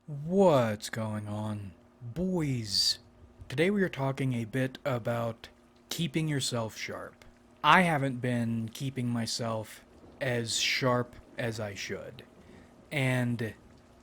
What's going on, boys? Today we are talking a bit about keeping yourself sharp. I haven't been keeping myself as sharp as I should, and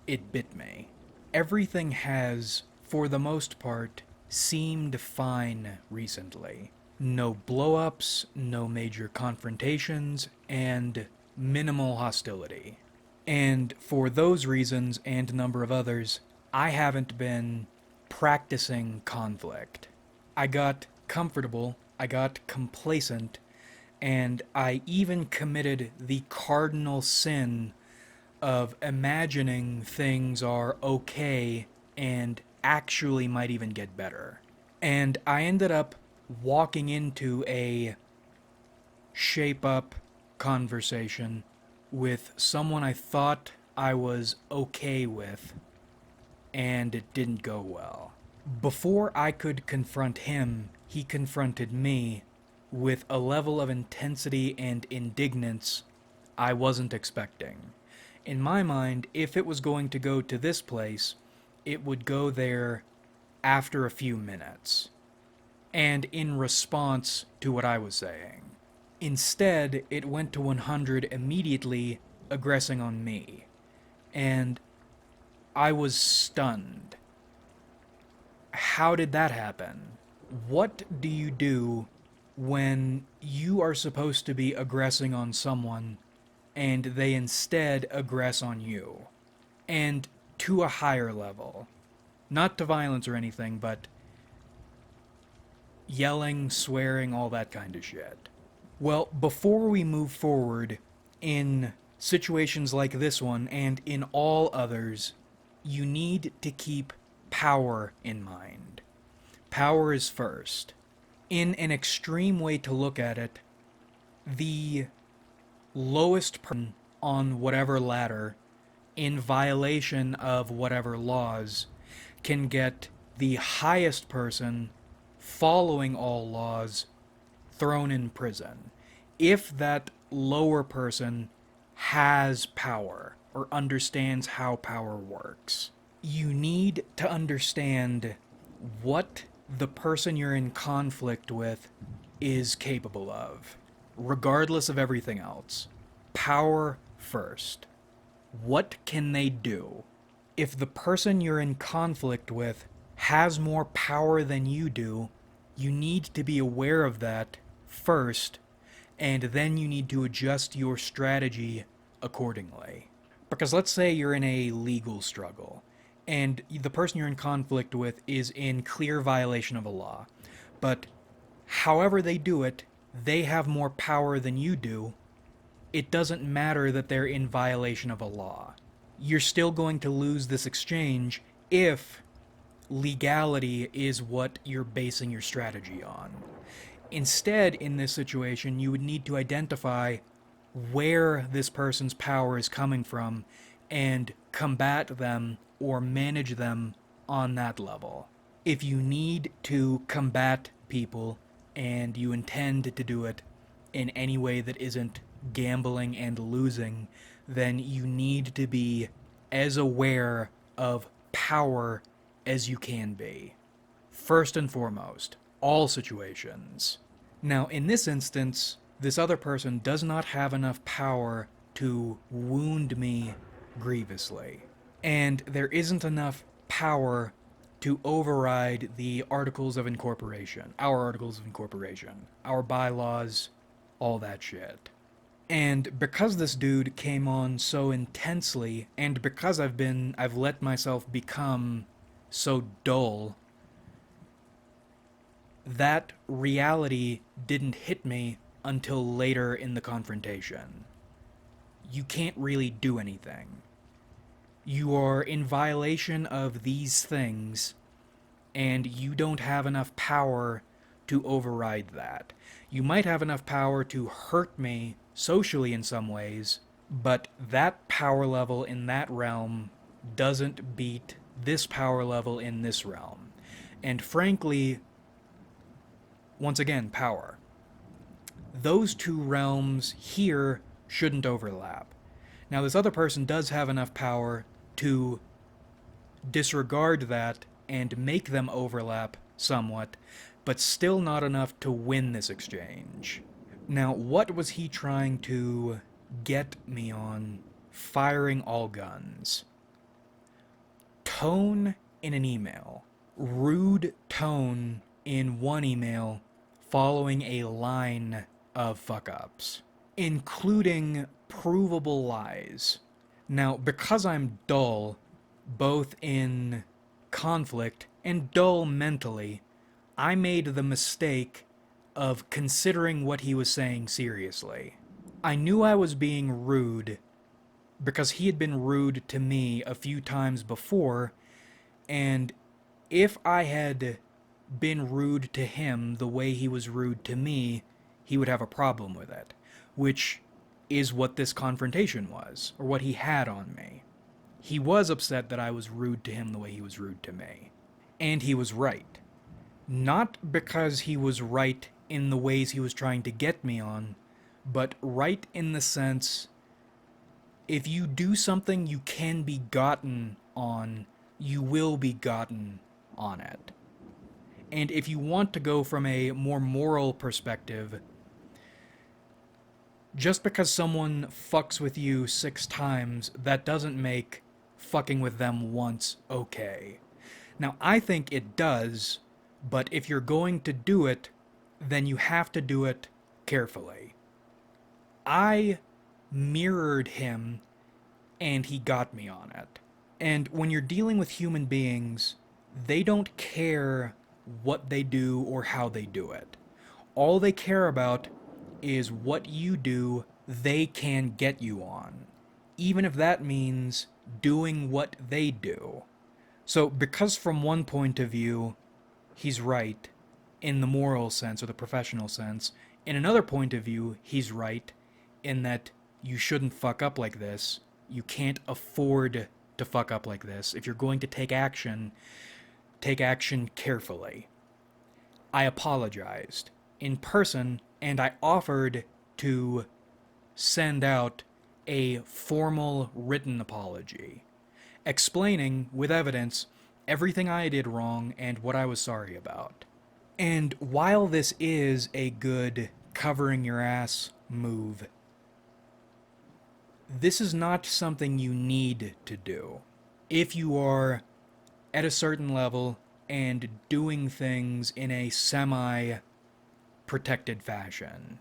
it bit me. Everything has, for the most part, seemed fine recently. No blow-ups, no major confrontations, and minimal hostility. And for those reasons and a number of others, I haven't been practicing conflict. I got comfortable, I got complacent, and I even committed the cardinal sin of imagining things are okay and actually might even get better. And I ended up walking into a shape up conversation with someone I thought I was okay with, and it didn't go well. Before I could confront him, he confronted me with a level of intensity and indignance I wasn't expecting. In my mind, if it was going to go to this place, it would go there after a few minutes, and in response to what I was saying. Instead, it went to 100 immediately, aggressing on me. And I was stunned. How did that happen? What do you do when you are supposed to be aggressing on someone and they instead aggress on you? And to a higher level. Not to violence or anything, but yelling, swearing, all that kind of shit. Well, before we move forward in situations like this one and in all others, you need to keep power in mind. Power is first. In an extreme way to look at it, the lowest person on whatever ladder, in violation of whatever laws, can get the highest person following all laws thrown in prison. If that lower person has power or understands how power works, you need to understand what the person you're in conflict with is capable of, regardless of everything else. Power first. What can they do? If the person you're in conflict with has more power than you do, you need to be aware of that first, and then you need to adjust your strategy accordingly. Because let's say you're in a legal struggle, and the person you're in conflict with is in clear violation of a law. But however they do it, they have more power than you do. It doesn't matter that they're in violation of a law. You're still going to lose this exchange if legality is what you're basing your strategy on. Instead, in this situation, you would need to identify where this person's power is coming from and combat them or manage them on that level. If you need to combat people and you intend to do it in any way that isn't gambling and losing, then you need to be as aware of power as you can be. First and foremost, all situations. Now, in this instance, this other person does not have enough power to wound me grievously. And there isn't enough power to override the Articles of Incorporation, our Articles of Incorporation, our bylaws, all that shit. And because this dude came on so intensely, and because I've let myself become so dull, that reality didn't hit me until later in the confrontation. You can't really do anything. You are in violation of these things, and you don't have enough power to override that. You might have enough power to hurt me socially in some ways, but that power level in that realm doesn't beat this power level in this realm. And frankly, once again, power. Those two realms here shouldn't overlap. Now, this other person does have enough power to disregard that and make them overlap somewhat, but still not enough to win this exchange. Now, what was he trying to get me on firing all guns? Tone in an email. Rude tone in one email following a line of fuck-ups, including provable lies. Now, because I'm dull, both in conflict and dull mentally, I made the mistake of considering what he was saying seriously. I knew I was being rude because he had been rude to me a few times before, and if I had been rude to him the way he was rude to me, he would have a problem with it, which is what this confrontation was, or what he had on me. He was upset that I was rude to him the way he was rude to me. And he was right. Not because he was right in the ways he was trying to get me on, but right in the sense, if you do something you can be gotten on, you will be gotten on it. And if you want to go from a more moral perspective, just because someone fucks with you 6 times, that doesn't make fucking with them once okay. Now, I think it does, but if you're going to do it, then you have to do it carefully. I mirrored him, and he got me on it. And when you're dealing with human beings, they don't care what they do or how they do it. All they care about is what you do they can get you on, even if that means doing what they do. So, because from one point of view, he's right in the moral sense or the professional sense, in another point of view, he's right in that you shouldn't fuck up like this. You can't afford to fuck up like this. If you're going to take action carefully. I apologized in person, and I offered to send out a formal written apology, explaining with evidence everything I did wrong and what I was sorry about. And while this is a good covering your ass move, this is not something you need to do. If you are at a certain level and doing things in a semi-protected fashion.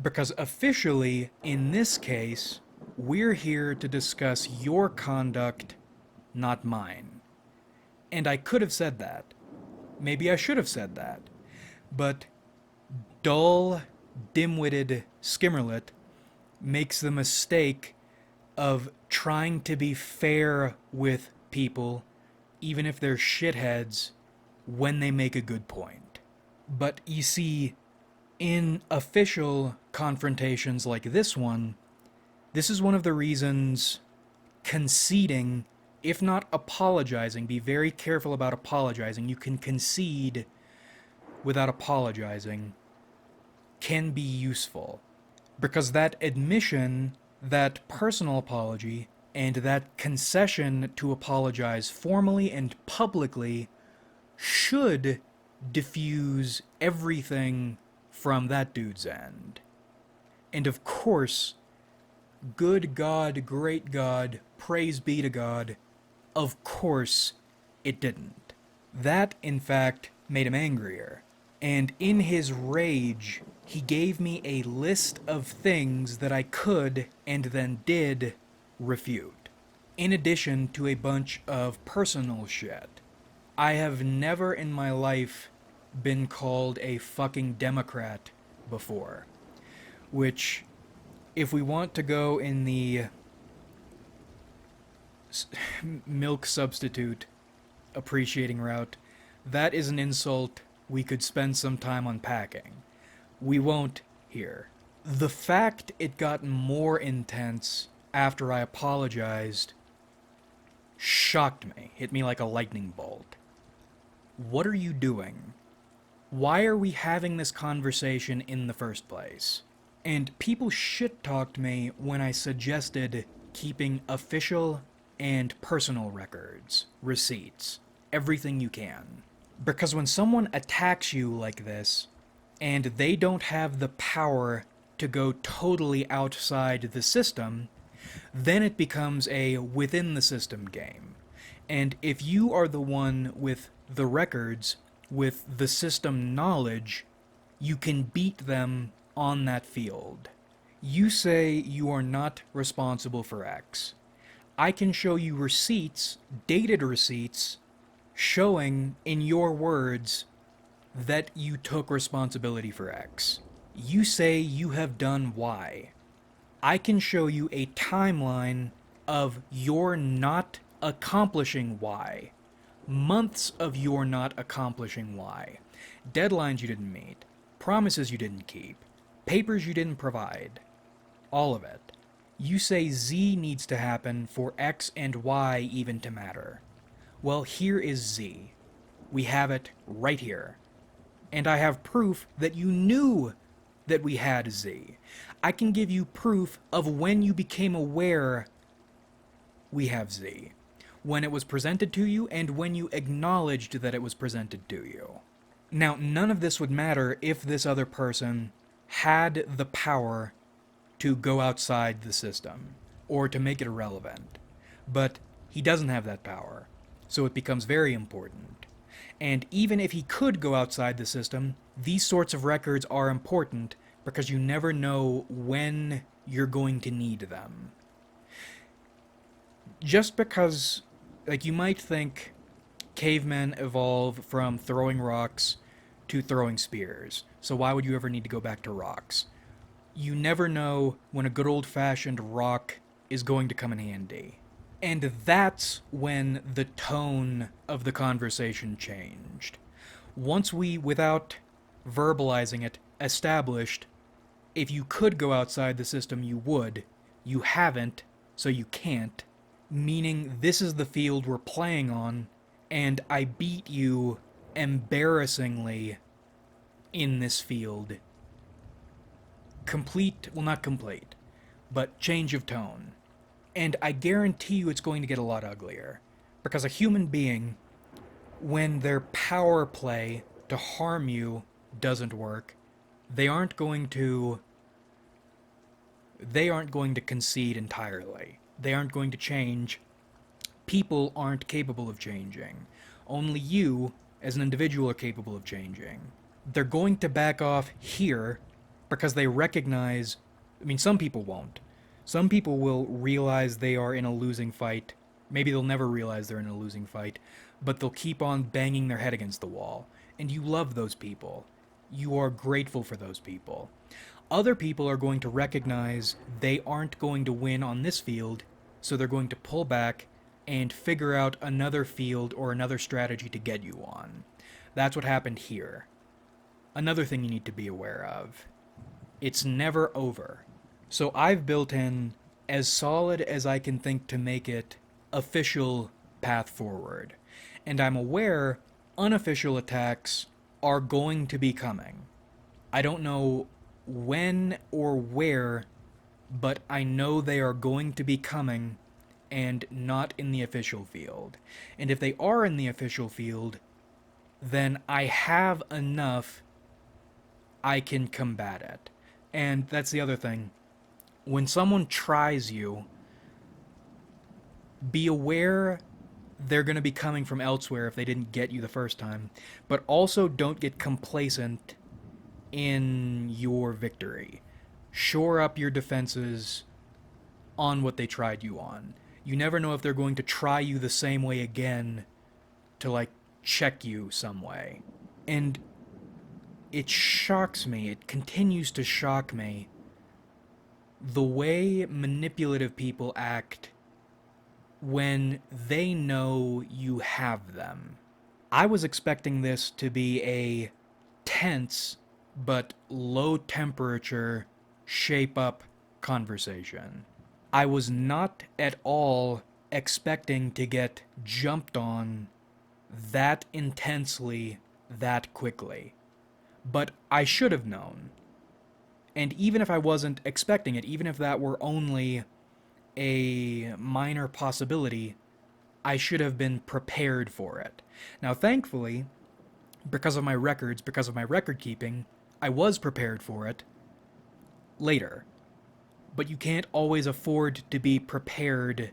Because officially, in this case, we're here to discuss your conduct, not mine. And I could have said that. Maybe I should have said that. But dull, dim-witted Skimmerlit makes the mistake of trying to be fair with people, even if they're shitheads, when they make a good point. But you see, in official confrontations like this one, this is one of the reasons conceding, if not apologizing, be very careful about apologizing. You can concede without apologizing, can be useful. Because that admission, that personal apology, and that concession to apologize formally and publicly should diffuse everything from that dude's end. And of course, good God, great God, praise be to God, of course it didn't. That, in fact, made him angrier. And in his rage, he gave me a list of things that I could, and then did, refute. In addition to a bunch of personal shit. I have never in my life been called a fucking Democrat before. Which, if we want to go in the milk substitute appreciating route, that is an insult we could spend some time unpacking. We won't here. The fact it got more intense after I apologized shocked me, hit me like a lightning bolt. What are you doing? Why are we having this conversation in the first place? And people shit-talked me when I suggested keeping official and personal records, receipts, everything you can. Because when someone attacks you like this, and they don't have the power to go totally outside the system, then it becomes a within the system game. And if you are the one with the records, with the system knowledge, you can beat them on that field. You say you are not responsible for X. I can show you receipts, dated receipts, showing in your words that you took responsibility for X. You say you have done Y. I can show you a timeline of your not accomplishing Y. Months of your not accomplishing Y. Deadlines you didn't meet. Promises you didn't keep. Papers you didn't provide. All of it. You say Z needs to happen for X and Y even to matter. Well, here is Z. We have it right here. And I have proof that you knew that we had Z. I can give you proof of when you became aware we have Z. When it was presented to you and when you acknowledged that it was presented to you. Now, none of this would matter if this other person had the power to go outside the system or to make it irrelevant. But he doesn't have that power, so it becomes very important. And even if he could go outside the system, these sorts of records are important because you never know when you're going to need them. Just because, like, you might think cavemen evolved from throwing rocks to throwing spears, so why would you ever need to go back to rocks? You never know when a good old-fashioned rock is going to come in handy. And that's when the tone of the conversation changed. Once we, without verbalizing it, established if you could go outside the system, you would. You haven't, so you can't. Meaning this is the field we're playing on, and I beat you embarrassingly in this field. Complete, well, not complete, but change of tone. And I guarantee you it's going to get a lot uglier. Because a human being, when their power play to harm you doesn't work, they aren't going to concede entirely. They aren't going to change. People aren't capable of changing. Only you, as an individual, are capable of changing. They're going to back off here because they recognize, I mean, some people won't. Some people will realize they are in a losing fight. Maybe they'll never realize they're in a losing fight, but they'll keep on banging their head against the wall. And you love those people. You are grateful for those people. Other people are going to recognize they aren't going to win on this field, so they're going to pull back and figure out another field or another strategy to get you on. That's what happened here. Another thing you need to be aware of. It's never over. So I've built in as solid as I can think to make it official path forward. And I'm aware unofficial attacks are going to be coming. I don't know when or where, but I know they are going to be coming and not in the official field. And if they are in the official field, then I have enough I can combat it. And that's the other thing. When someone tries you, be aware they're going to be coming from elsewhere if they didn't get you the first time. But also don't get complacent in your victory. Shore up your defenses on what they tried you on. You never know if they're going to try you the same way again to, like, check you some way. And it shocks me, it continues to shock me, the way manipulative people act when they know you have them. I was expecting this to be a tense but low temperature shape up conversation. I was not at all expecting to get jumped on that intensely, that quickly. But I should have known. And even if I wasn't expecting it, even if that were only a minor possibility, I should have been prepared for it. Now, thankfully, because of my records, because of my record keeping, I was prepared for it later. But you can't always afford to be prepared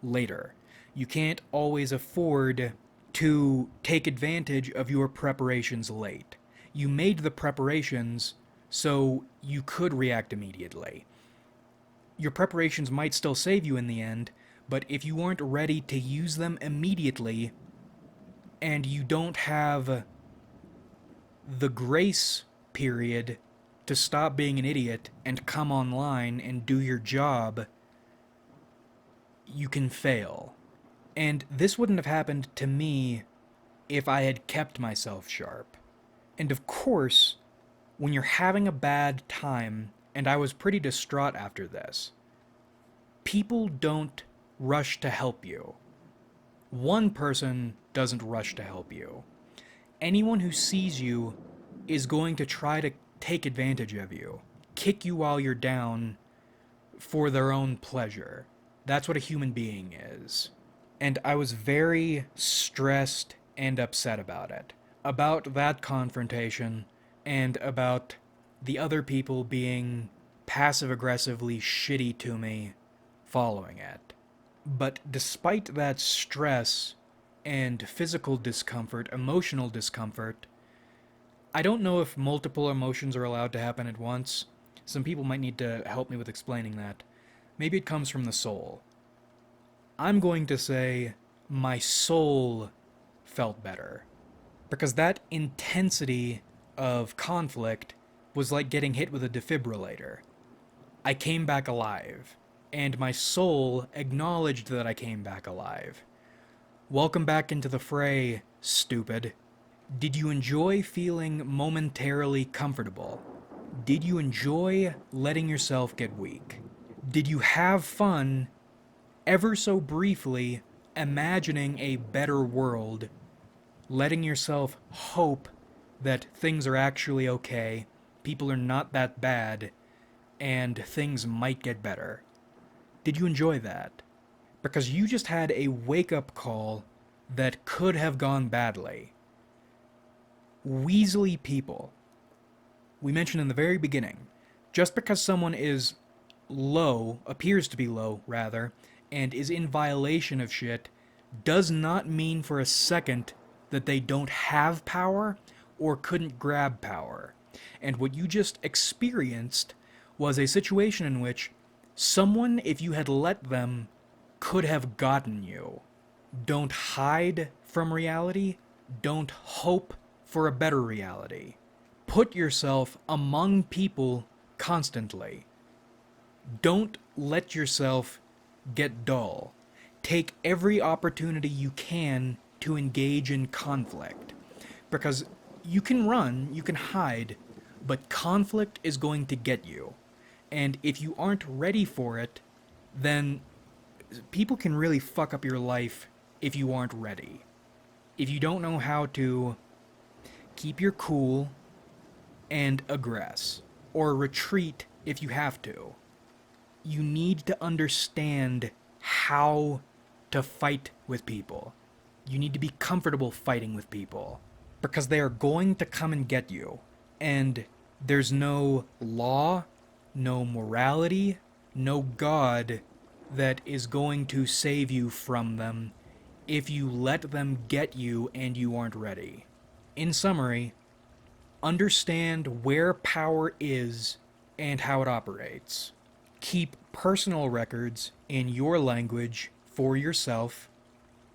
later. You can't always afford to take advantage of your preparations late. You made the preparations so you could react immediately. Your preparations might still save you in the end, but if you aren't ready to use them immediately, and you don't have the grace period to stop being an idiot and come online and do your job, you can fail. And this wouldn't have happened to me if I had kept myself sharp. And of course, when you're having a bad time, and I was pretty distraught after this, people don't rush to help you. One person doesn't rush to help you. Anyone who sees you is going to try to take advantage of you, kick you while you're down for their own pleasure. That's what a human being is. And I was very stressed and upset about it. About that confrontation, and about the other people being passive-aggressively shitty to me following it. But despite that stress and physical discomfort, emotional discomfort, I don't know if multiple emotions are allowed to happen at once. Some people might need to help me with explaining that. Maybe it comes from the soul. I'm going to say my soul felt better. Because that intensity of conflict was like getting hit with a defibrillator. I came back alive, and my soul acknowledged that I came back alive. Welcome back into the fray, stupid. Did you enjoy feeling momentarily comfortable? Did you enjoy letting yourself get weak? Did you have fun, ever so briefly, imagining a better world, letting yourself hope that things are actually okay, people are not that bad, and things might get better? Did you enjoy that? Because you just had a wake-up call that could have gone badly. Weaselly people. We mentioned in the very beginning, just because someone is low, appears to be low, rather, and is in violation of shit, does not mean for a second that they don't have power or couldn't grab power. And what you just experienced was a situation in which someone, if you had let them, could have gotten you. Don't hide from reality. Don't hope for a better reality. Put yourself among people constantly. Don't let yourself get dull. Take every opportunity you can to engage in conflict. Because you can run, you can hide, but conflict is going to get you. And if you aren't ready for it, then people can really fuck up your life if you aren't ready. If you don't know how to keep your cool and aggress, or retreat if you have to. You need to understand how to fight with people. You need to be comfortable fighting with people, because they are going to come and get you. And there's no law, no morality, no God that is going to save you from them if you let them get you and you aren't ready. In summary, understand where power is and how it operates. Keep personal records in your language for yourself,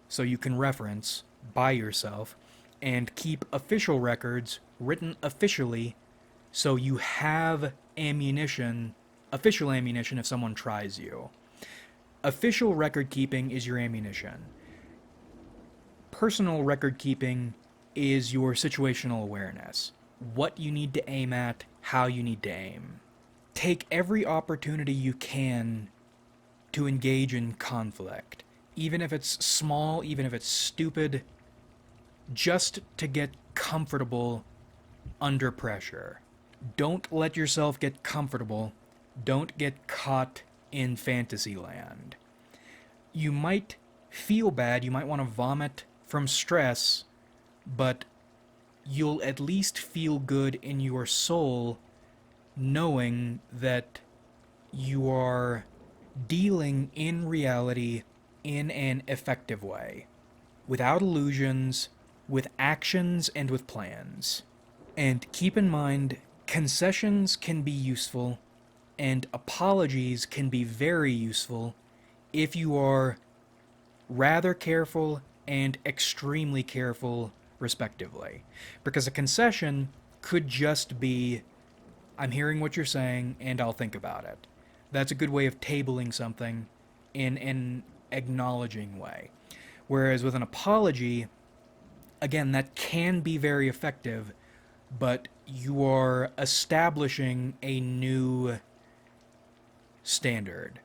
so you can reference by yourself, and keep official records written officially so you have ammunition, official ammunition if someone tries you. Official record keeping is your ammunition. Personal record keeping is your situational awareness. What you need to aim at, how you need to aim. Take every opportunity you can to engage in conflict, even if it's small, even if it's stupid, just to get comfortable under pressure. Don't let yourself get comfortable. Don't get caught in Fantasyland. You might feel bad, you might want to vomit from stress, but you'll at least feel good in your soul knowing that you are dealing in reality in an effective way, without illusions, with actions, and with plans. And keep in mind, concessions can be useful, and apologies can be very useful if you are rather careful and extremely careful, respectively. Because a concession could just be, I'm hearing what you're saying, and I'll think about it. That's a good way of tabling something in an acknowledging way. Whereas with an apology, again, that can be very effective, but you are establishing a new standard,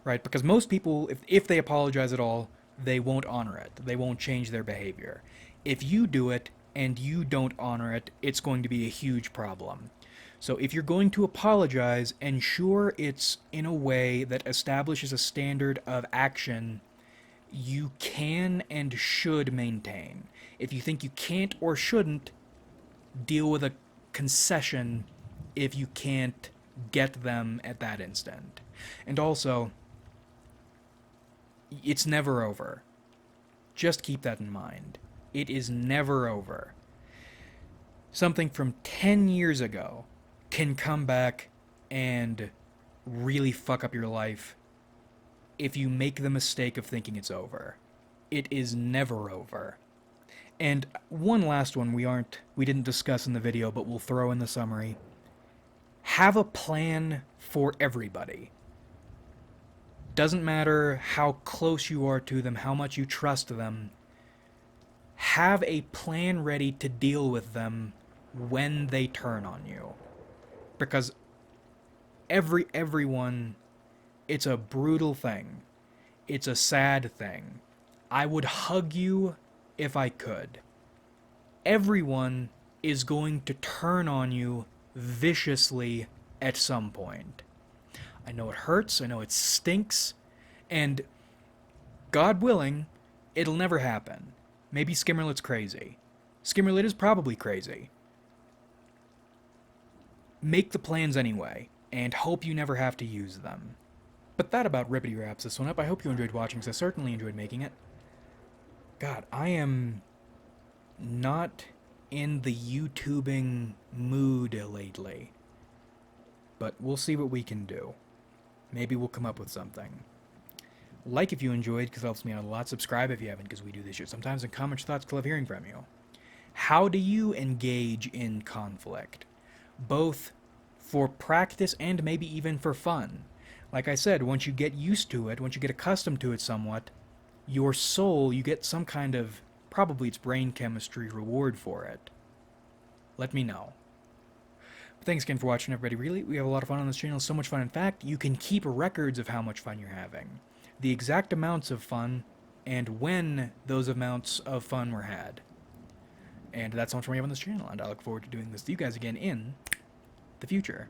right? Because most people, if they apologize at all, they won't honor it. They won't change their behavior. If you do it and you don't honor it, it's going to be a huge problem. So if you're going to apologize, ensure it's in a way that establishes a standard of action you can and should maintain. If you think you can't or shouldn't, deal with a concession if you can't get them at that instant. And also, it's never over. Just keep that in mind. It is never over. Something from 10 years ago can come back and really fuck up your life if you make the mistake of thinking it's over. It is never over. And one last one we didn't discuss in the video, but we'll throw in the summary. Have a plan for everybody. Doesn't matter how close you are to them, how much you trust them. Have a plan ready to deal with them when they turn on you. Because everyone, it's a brutal thing. It's a sad thing. I would hug you if I could. Everyone is going to turn on you viciously at some point. I know it hurts, I know it stinks, and God willing, it'll never happen. Maybe Skimmerlit's crazy. Skimmerlit is probably crazy. Make the plans anyway, and hope you never have to use them. But that about rippity wraps this one up. I hope you enjoyed watching, because I certainly enjoyed making it. God, I am not in the YouTubing mood lately. But we'll see what we can do. Maybe we'll come up with something. Like if you enjoyed, because it helps me out a lot. Subscribe if you haven't, because we do this shit sometimes. And comment your thoughts, 'cause I love hearing from you. How do you engage in conflict? Both for practice and maybe even for fun. Like I said, once you get used to it, once you get accustomed to it somewhat, your soul, you get some kind of, probably it's brain chemistry reward for it. Let me know. Thanks again for watching, everybody. Really, we have a lot of fun on this channel. So much fun. In fact, you can keep records of how much fun you're having. The exact amounts of fun, and when those amounts of fun were had. And that's how much fun we have on this channel, and I look forward to doing this with you guys again in the future.